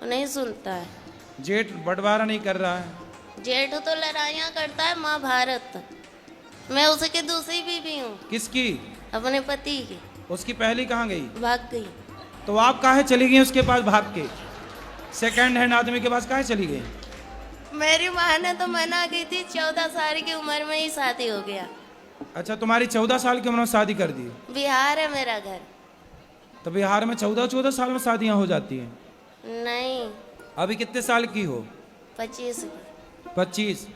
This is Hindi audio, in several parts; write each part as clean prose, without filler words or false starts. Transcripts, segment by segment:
नहीं सुनता है। जेठ बंटवारा नहीं कर रहा है। जेठ तो लड़ाइयाँ करता है महाभारत। मैं उसकी दूसरी बीवी हूँ, किसकी? अपने पति की। उसकी पहली कहाँ गई? भाग गई। तो आप काहे चली गई उसके पास भाग के? सेकंड हैंड आदमी के पास काहे चली गई? मेरी माँ ने तो मना की थी, 14 साल की उम्र में ही शादी हो गया। अच्छा, तुम्हारी 14 साल की उम्र में शादी कर दी? बिहार है मेरा घर। तो बिहार में 14 साल में शादियां हो जाती हैं? नहीं, अभी कितने साल की हो? 25। 25।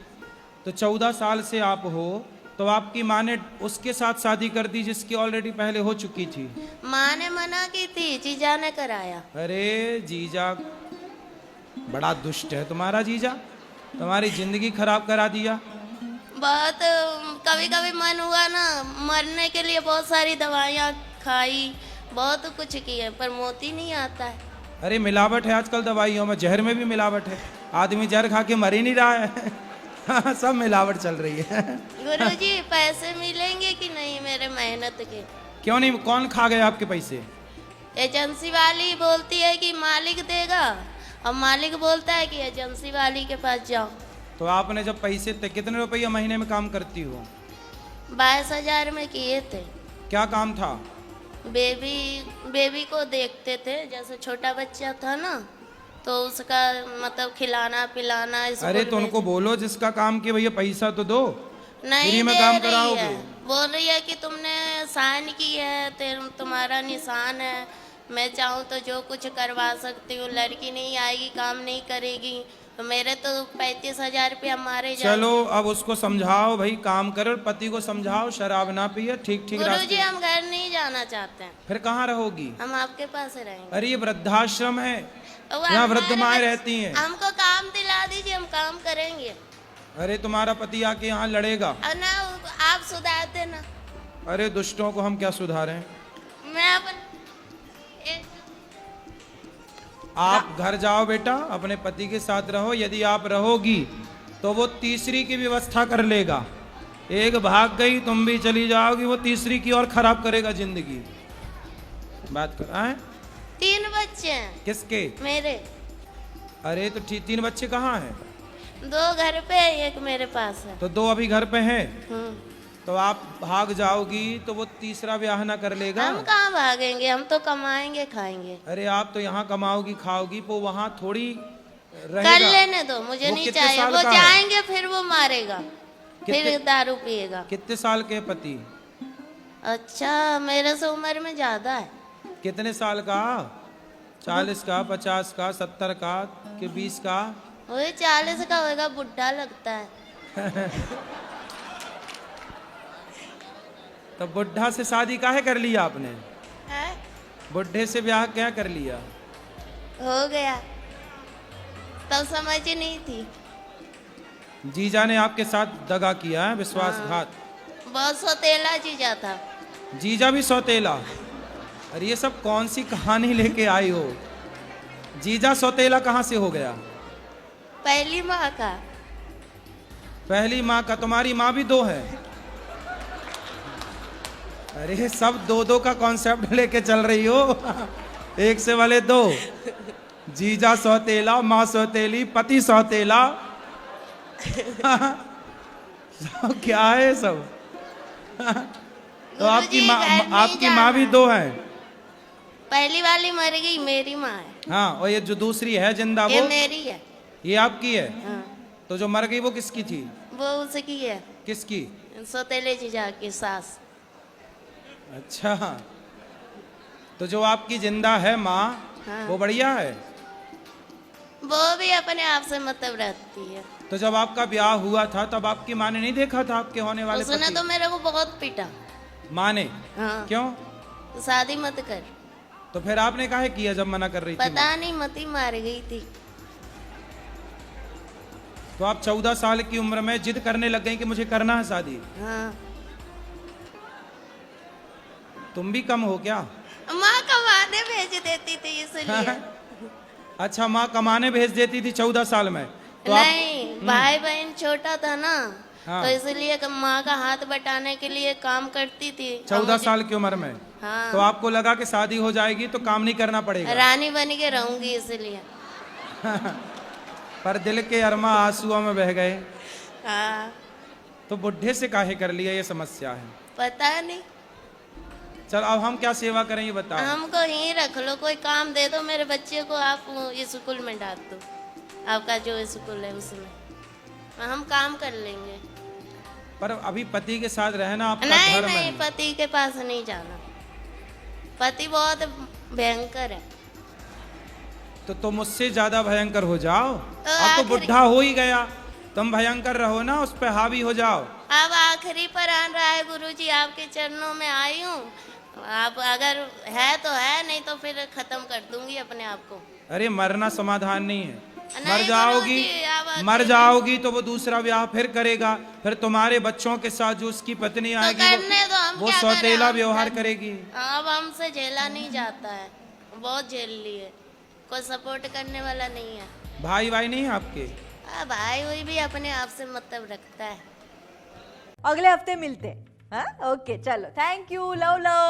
तो 14 साल से आप हो, तो आपकी माँ ने उसके साथ शादी कर दी जिसकी ऑलरेडी पहले हो चुकी थी। माँ ने मना की थी, जीजा ने कराया। अरे जीजा बड़ा दुष्ट है तुम्हारा जीजा, तुम्हारी जिंदगी खराब करा दिया। बहुत कभी कभी मन हुआ ना मरने के लिए, बहुत सारी दवाइयाँ खाई, बहुत कुछ किए, पर मोती नहीं आता है। अरे मिलावट है आजकल दवाइयों में, जहर में भी मिलावट है। आदमी जहर खा के मर ही नहीं रहा है। सब मिलावट चल रही है। गुरुजी पैसे मिलेंगे कि नहीं मेरे मेहनत के? क्यों नहीं? कौन खा गया आपके पैसे? एजेंसी वाली बोलती है कि मालिक देगा, और मालिक बोलता है कि एजेंसी वाली के पास जाओ। तो आपने जब पैसे थे, कितने रुपये महीने में काम करती हो? 22,000 में किए थे। क्या काम था? बेबी को देखते थे, जैसे छोटा बच्चा था ना, तो उसका मतलब खिलाना पिलाना। अरे तो उनको बोलो जिसका काम किया भैया पैसा तो दो, नहीं फ्री में दे काम रही कराओगे। है। बोल रही है कि तुमने साइन की है, तुम्हारा निशान है, मैं चाहूँ तो जो कुछ करवा सकती हूँ। लड़की नहीं आएगी, काम नहीं करेगी, तो मेरे तो 35,000 रुपया मारे जाएंगे। चलो अब उसको समझाओ भाई, काम करो, पति को समझाओ शराब ना पिए, ठीक ठीक गुरुजी रास्ते। हम घर नहीं जाना चाहते हैं। फिर कहाँ रहोगी? हम आपके पास रहेंगे। अरे ये वृद्धाश्रम है, वो यहाँ वृद्ध हमारे माएँ बच्चे- रहती हैं। हमको काम दिला दीजिए, हम काम करेंगे। अरे तुम्हारा पति आके यहाँ लड़ेगा। और ना आप सुधार देना। अरे दुष्टों को हम क्या सुधारें? मैं अपन आप घर जाओ बेटा, अपने पति के साथ रहो। यदि आप रहोगी तो वो तीसरी की व्यवस्था कर लेगा। एक भाग गई, तुम भी चली जाओगी, वो तीसरी की और खराब करेगा जिंदगी। बात कर आए? 3 बच्चे हैं किसके? मेरे। अरे तो 3 बच्चे कहाँ हैं? 2 घर पे है, एक मेरे पास है। तो 2 अभी घर पे हैं। हम्म। तो आप भाग जाओगी तो वो तीसरा ब्याह ना कर लेगा। हम कहाँ भागेंगे, हम तो कमाएंगे खाएंगे। अरे आप तो यहाँ कमाओगी खाओगी, वो वहाँ थोड़ी कर रहेगा। लेने दो, मुझे वो नहीं कितने चाहिए। साल वो का है? जाएंगे फिर वो मारेगा, फिर दारू पिएगा। कितने साल के पति? अच्छा, मेरे से उम्र में ज्यादा है। कितने साल का? 40 का, 50 का, 70 का, कि 20 का? वही 40 का होगा, बुढ़ा लगता है। तो बुढ़ा से शादी काहे कर लिया आपने? है? बुढ़े से ब्याह क्या कर लिया? हो गया, तब समझ ही नहीं थी। जीजा ने आपके साथ दगा किया है, विश्वासघात। बहुत सौतेला जीजा था। जीजा भी सौतेला? अरे ये सब कौन सी कहानी लेके आई हो? जीजा सौतेला कहाँ से हो गया? पहली माँ का। पहली माँ का? तुम्हारी माँ भी 2 है? अरे सब 2-2 का कॉन्सेप्ट लेके चल रही हो। एक से वाले 2। जीजा सौतेला, माँ सौतेली, पति सौतेला। सब क्या है सब? तो आपकी माँ भी 2 है? पहली वाली मर गई, मेरी माँ है। हाँ, और ये जो दूसरी है जिंदा, ये वो मेरी है। ये आपकी है? हाँ, तो जो मर गई वो किसकी थी? वो उसकी है, किसकी? सौतेले जीजा की सास। अच्छा, तो जो आपकी जिंदा है माँ, हाँ। वो बढ़िया है? वो भी अपने आप से मतलब रहती है। तो जब आपका ब्याह हुआ था तब आपकी माँ ने नहीं देखा था आपके होने वाले उसने पति? तो मेरे को बहुत पीटा। माँ ने? हाँ। क्यों? तो शादी मत कर। तो फिर आपने काहे किया जब मना कर रही थी? पता नहीं, मती मार गई थी। तो आप 14 साल की उम्र में जिद करने लग गई कि मुझे करना है शादी। हाँ। तुम भी कम हो क्या? माँ कमाने भेज देती थी इसलिए। अच्छा, माँ कमाने भेज देती थी 14 साल में? तो नहीं, भाई बहन छोटा था ना, हाँ। तो इसलिए माँ का हाथ बटाने के लिए काम करती थी। 14 साल की उम्र में? हाँ। तो आपको लगा कि शादी हो जाएगी तो काम नहीं करना पड़ेगा? रानी बन के रहूंगी इसलिए। पर दिल के अरमा आंसुओं में बह गए। हाँ, तो बुढ़े से काहे कर लिया, ये समस्या है। पता नहीं। चल अब हम क्या सेवा करें ये बताओ। हमको यहीं रख लो, कोई काम दे दो मेरे बच्चे को, आप स्कूल में डाल दो, आपका जो स्कूल है उसमें हम काम कर लेंगे। पर अभी पति के साथ रहना आपका नहीं धर्म नहीं, है। पति के पास नहीं जाना, पति बहुत भयंकर है। तो मुझसे ज्यादा भयंकर हो जाओ। अब तो आखिरी- बुढ़ा हो ही गया, तुम भयंकर रहो ना, उस पे हावी हो जाओ। अब आखिरी पर आन रहा है गुरुजी, आपके चरणों में आई हूँ, आप अगर है तो है, नहीं तो फिर खत्म कर दूंगी अपने आप को। अरे मरना समाधान नहीं है। नहीं मर जाओगी, गुरुजी, आप मर जाओगी तो वो दूसरा ब्याह फिर करेगा, फिर तुम्हारे बच्चों के साथ जो उसकी पत्नी तो आएगी करने दो, हम वो क्या सौतेला करें? व्यवहार करेगी। अब हमसे झेला नहीं जाता है, बहुत झेल लिए, कोई सपोर्ट करने वाला नहीं है। भाई भाई नहीं है आपके? भाई हुई भी अपने आप से मतलब रखता है। अगले हफ्ते मिलते हैं। हाँ, ओके, चलो, थैंक यू, लव लव।